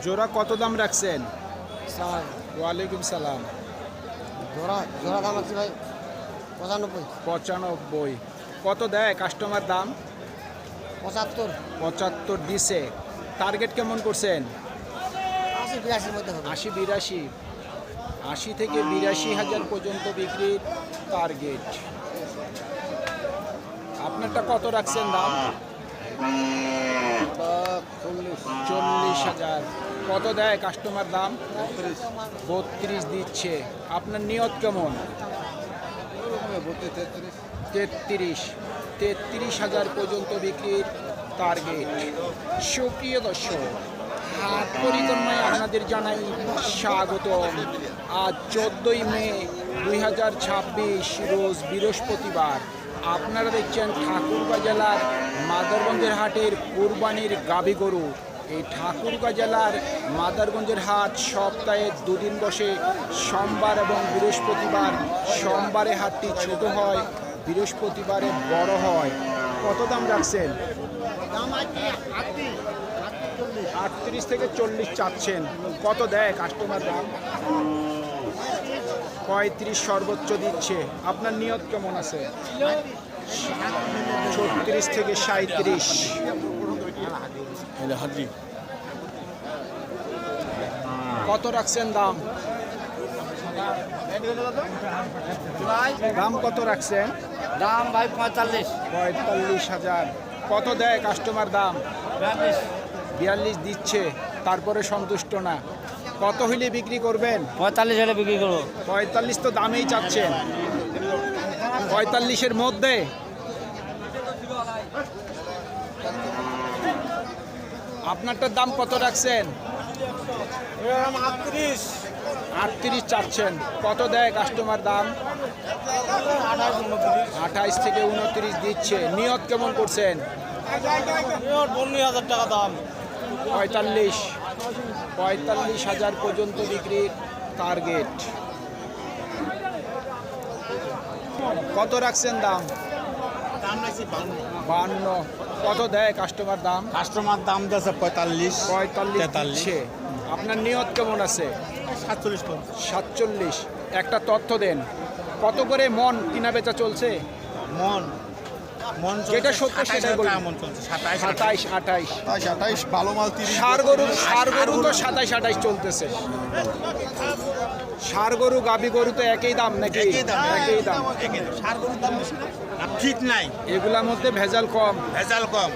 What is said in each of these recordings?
জোড়া কত দাম রাখছেন? স্যার ওয়ালাইকুম সালাম। জোড়া জোড়া দাম আছে ভাই 95। 95। কত দেয় কাস্টমার দাম? 75 75 দিছে। টার্গেট কেমন করছেন? 80 82 মধ্যে হবে। 80 82। 80 থেকে 82 হাজার পর্যন্ত বিক্রির টার্গেট। আপনারটা কত রাখছেন দাম? 40 হাজার। কত দেয় কাস্টমার দাম? 32 দিচ্ছে। আপনার নিয়ত কেমন? 33 হাজার পর্যন্ত বিক্রির টার্গেট। সুপ্রিয় দর্শক, হাট পরিক্রমায় আপনাদের জানাই স্বাগতম। আজ 14ই মে 2026 রোজ বৃহস্পতিবার। আপনারা দেখছেন ঠাকুরগাঁ জেলার মাদারগঞ্জের হাটের কুরবানির গাভী গরু। এই ঠাকুরগাঁ জেলার মাদারগঞ্জের হাট সপ্তাহে দুদিন বসে, সোমবার এবং বৃহস্পতিবার। সোমবারে হাটটি ছোট হয়, বৃহস্পতিবারে বড় হয়। কত দাম রাখছেন? 38 থেকে 40 চাচ্ছেন। কত দেয় কাস্টমার দাম? 35 সর্বোচ্চ দিচ্ছে। আপনার নিয়ত কেমন আছে? 36 থেকে 37। কত রাখছেন দাম? দাম কত রাখছেন? দাম ভাই 45। 45 হাজার। কত দেয় কাস্টমার দাম? 42 দিচ্ছে। তারপরে সন্তুষ্ট না। কত হইলে বিক্রি করবেন? 45 হলে বিক্রি করবো। 45 তো দামেই চাচ্ছেন। 45-এর মধ্যে আপনারটার দাম কত রাখছেন? 38 চাচ্ছেন। কত দেয় কাস্টমার দাম? 28 থেকে 29 দিচ্ছে। নিয়ত কেমন করছেন? 50,000 টাকা দাম। 45 হাজার পর্যন্ত বিক্রির টার্গেট। কত রাখছেন দাম? 52। কত দেয় কাস্টমার দাম? কাস্টমার দাম দিয়েছে 45 দিচ্ছে। আপনার নিয়ত কেমন আছে? 47। একটা তথ্য দেন, কত করে মন কিনা বেচা চলছে? মন মন যেটা সত্য সেটাই বলুন। মন চলছে 27 28। 28 ভালো মাল 30 ষাড় গরু তো 27 28 চলতেছে। ষাড় গরু গাভী গরু তো একই দাম নাকি? একই দাম। সার গরুর দাম বেশি না, ফিট নাই, এগুলার মধ্যে ভেজাল কম। ভেজাল কম,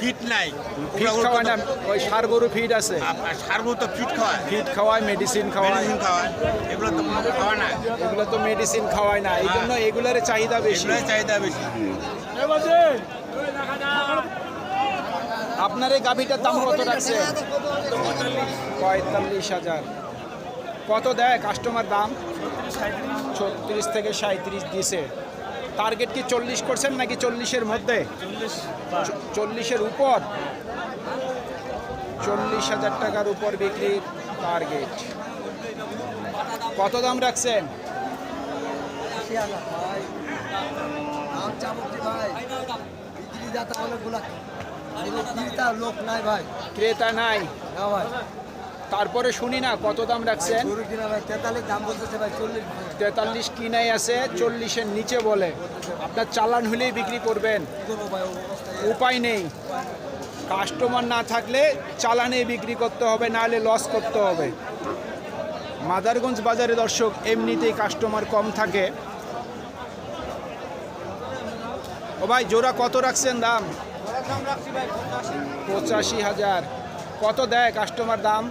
ফিট নাই। ফিট খাওয়ায় না, ওই ষাড় গরু ফিট আছে। সার গরু তো ফিট খাওয়ায়, ফিট খাওয়ায়, মেডিসিন খাওয়ায়। মেডিসিন খাওয়ায়, এগুলো তো খাওয়ায় না, এগুলো তো মেডিসিন খাওয়ায় না, এই জন্য এগুলার চাহিদা বেশি। এগুলোর চাহিদা বেশি। আপনার এই গাভীটার দাম কত রাখছে? 45 হাজার। কত দেয় কাস্টমার দাম? 36 থেকে 37 দিছে। টার্গেট কি 40 করছেন নাকি 40-এর মধ্যে? 40-এর উপর। 40,000 টাকার উপর বিক্রির টার্গেট। কত দাম রাখছেন? লোক নাই ভাই, ক্রেতা নাই। না ভাই। তারপরে শুনি না কত দাম রাখছেন? গরু কিনা ভাই 43 দাম বলতেছে ভাই। 40 43 কিনাই আছে, 40-এর নিচে বলে। আপনার চালান হলেই বিক্রি করবেন, করবো ভাই অবস্থায়। উপায় নেই। কাস্টমার না থাকলে চালানে বিক্রি করতে হবে, নাহলে লস করতে হবে। মাদারগঞ্জ বাজারে দর্শক এমনিতেই কাস্টমার কম থাকে। ও ভাই, জোড়া কত রাখছেন দাম? 85 হাজার। কত দেয় কাস্টমার দাম?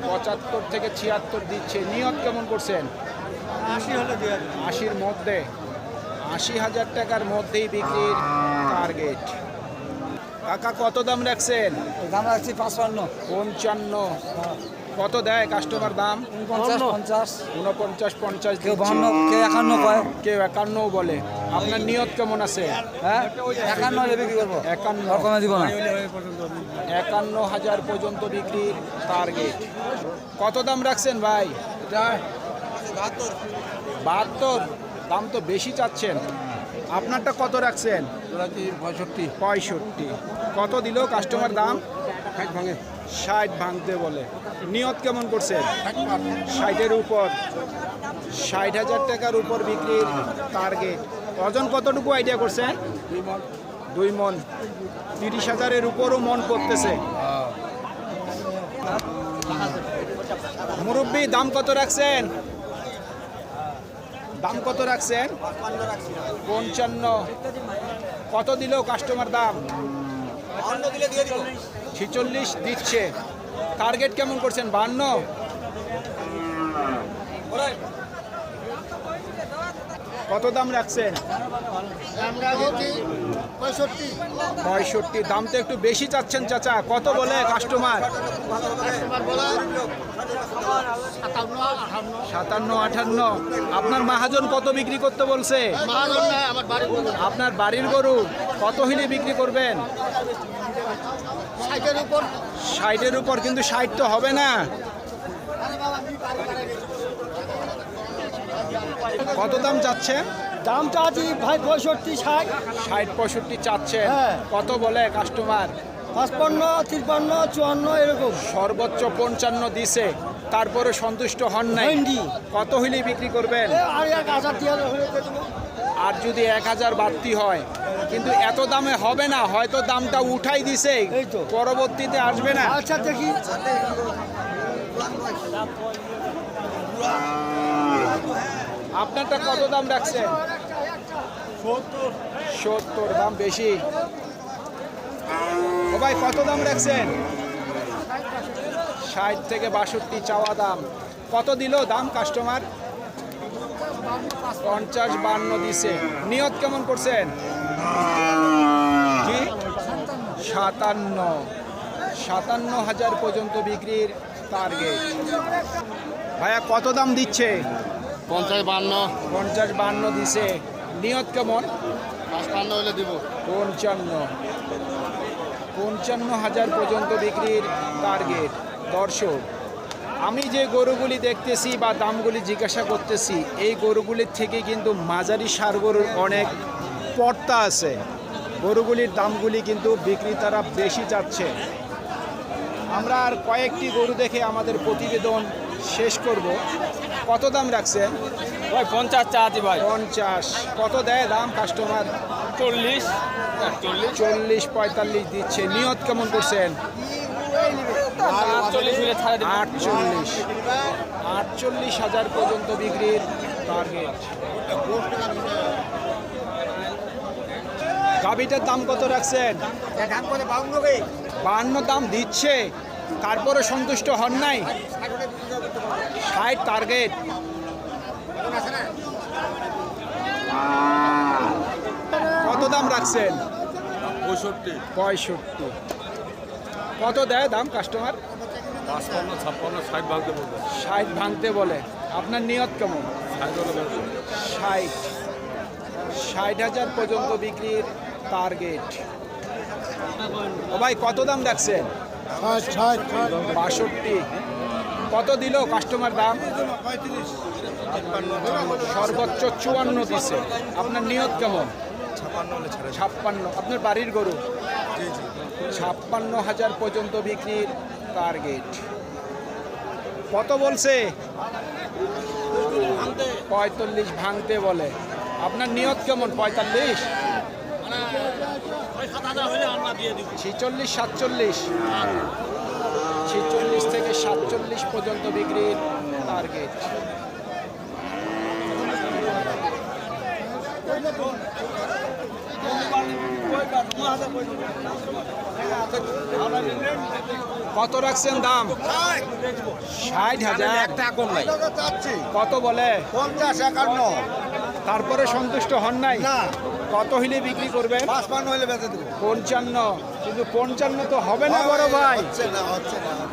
75 থেকে 76 দিচ্ছে। নিয়ত কেমন করছেন? 80-র মধ্যে। 80,000 টাকার মধ্যেই বিক্রির টার্গেট। কাকা কত দাম রাখছেন? দাম রাখছি 55। 55। কত দেয় কাস্টমার দাম? 49 49 50 কেউ দিচ্ছে। 52 কেউ 51 কয়। কেউ 51 বলে। আপনার নিয়ত কেমন আছে? হ্যাঁ 51 হলে বিক্রি করবো। 51। কমে দিব না। 51,000 পর্যন্ত বিক্রির টার্গেট। কত দাম রাখছেন ভাই? 72। দাম তো বেশি চাচ্ছেন। আপনারটা কত রাখছেন? 65। 65। কত দিল কাস্টমার দাম? 60 ভাঙতে বলে। নিয়ত কেমন করছেন? 60-এর উপর। 60,000 টাকার উপর বিক্রির টার্গেট। ওজন কতটুকু আইডিয়া করছেন? 2 মন। 30,000-এর উপরও মন করতেছে। মুরব্বি দাম কত রাখছেন? দাম কত রাখছেন? 55। কত দিল কাস্টমার দাম? 46 দিচ্ছে। টার্গেট কেমন করছেন? 52। কত দাম রাখছেন? 65। দাম তো একটু বেশি চাচ্ছেন চাচা। কত বলে কাস্টমার? 57-58। আপনার মহাজন কত বিক্রি করতে বলছে? আপনার বাড়ির গরু কত হইলে বিক্রি করবেন? 60-এর উপর। কিন্তু 60 তো হবে না। কত দাম চাচ্ছেন? দাম চাচ্ছি ভাই 65, 60, 60-65 চাচ্ছেন। হ্যাঁ। কত বলে কাস্টমার? 55, 53, 54 এরকম। সর্বোচ্চ 55 দিছে, তারপরে সন্তুষ্ট হন নাই। হয়নি। কত হইলে বিক্রি করবেন? আর 1000 দিয়ে হলে দেবো। আর যদি 1000 বাড়তি হয়, কিন্তু এত দামে হবে না। হয়তো দামটা উঠাই দিছে, এই তো। পরবর্তীতে আসবে না। আচ্ছা দেখি। আপনারটা কত দাম রাখছেন? 70। দাম বেশি। ও ভাই কত দাম রাখছেন? 60 থেকে 62 চাওয়া দাম। কত দিল দাম কাস্টমার? 50-52 দিছে। নিয়ত কেমন করছেন? কি 57,000 পর্যন্ত বিক্রির টার্গেট। ভাইয়া কত দাম দিচ্ছে? 50, 52, 50-52 দিছে। নিয়ত কেমন? 55 হলে দিব। 55,000 পর্যন্ত বিক্রির টার্গেট। দর্শক, আমি যে গরুগুলি দেখতেছি বা দামগুলি জিজ্ঞাসা করতেছি, এই গরুগুলির থেকে কিন্তু মাঝারি সার গরুর অনেক পর্তা আছে। গরুগুলির দামগুলি কিন্তু বিক্রেতারা বেশি চাচ্ছে। আমরা আর কয়েকটি গরু দেখে আমাদের প্রতিবেদন শেষ করব। কত দাম রাখছেন? ভাই 50 চাচ্ছি ভাই। 50। কত দেয় দাম কাস্টমার? 40, 40-45 দিচ্ছে। নিয়ত কেমন করছেন? 48 হলে ছাড়ে দিব। 48,000 পর্যন্ত বিক্রির টার্গেট। গাভিটার দাম কত রাখছেন? 52 দাম দিচ্ছে, তারপরে সন্তুষ্ট হন নাই। 60 টার্গেট। কত দাম রাখছেন? 65। কত দেয় দাম কাস্টমার? 55, 56, 60 ভাঙতে বলবো। 60 ভাঙতে বলে। আপনার নিয়ত কেমন? 60,000 পর্যন্ত বিক্রির টার্গেট। ও ভাই কত দাম রাখছেন? 62। কত দিল কাস্টমার দাম? সর্বোচ্চ 54 দিছে। আপনার নিয়ত কেমন? 56। আপনার বাড়ির গরু? 56,000 পর্যন্ত বিক্রির টার্গেট। কত বলছে? 45 ভাঙতে বলে। আপনার নিয়ত কেমন? 45, 46, 47। 46 থেকে 47 পর্যন্ত বিক্রির টার্গেট। কত রাখছেন দাম? 60,000। একটা কম নাই। কত বলে? 50, 51। তারপরে সন্তুষ্ট হন নাই? না। কত হইলে বিক্রি করবেন? 55 হলে বেচে দেবো। 55। কিন্তু 55 তো হবে না বড় ভাই। হচ্ছে না।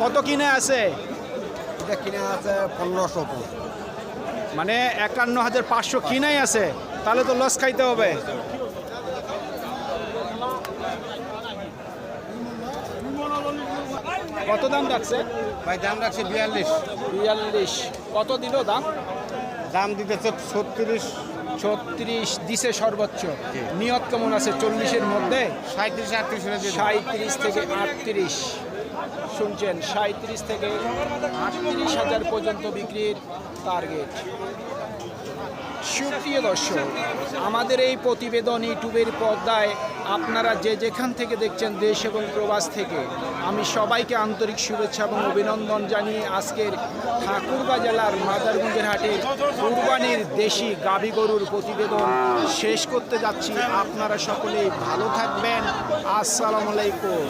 কত কিনে আছে? এটা কিনে আছে 1500। মানে 51,500 কিনাই আছে। তাহলে তো লস খাইতে হবে। কত দাম রাখছে? ভাই দাম রাখছে 42। 42। কত দিল দাম? দাম দিতেছে 36, 36 দিছে সর্বোচ্চ। নিয়ত কেমন আছে? 40-এর মধ্যে? 37, 38 হলে দিয়ে দেব। 37 থেকে 38। শুনছেন 37 থেকে 38,000 পর্যন্ত বিক্রির টার্গেট। সুপ্রিয় দর্শক, আমাদের এই প্রতিবেদন ইউটিউবের পর্দায় আপনারা যে যেখান থেকে দেখছেন দেশ এবং প্রবাস থেকে, আমি সবাইকে আন্তরিক শুভেচ্ছা এবং অভিনন্দন জানিয়ে আজকের ঠাকুরগাঁ জেলার মাদারগঞ্জের হাটের কুরবানির দেশি গাভী গরুর প্রতিবেদন শেষ করতে যাচ্ছি। আপনারা সকলেই ভালো থাকবেন। আসসালামু আলাইকুম।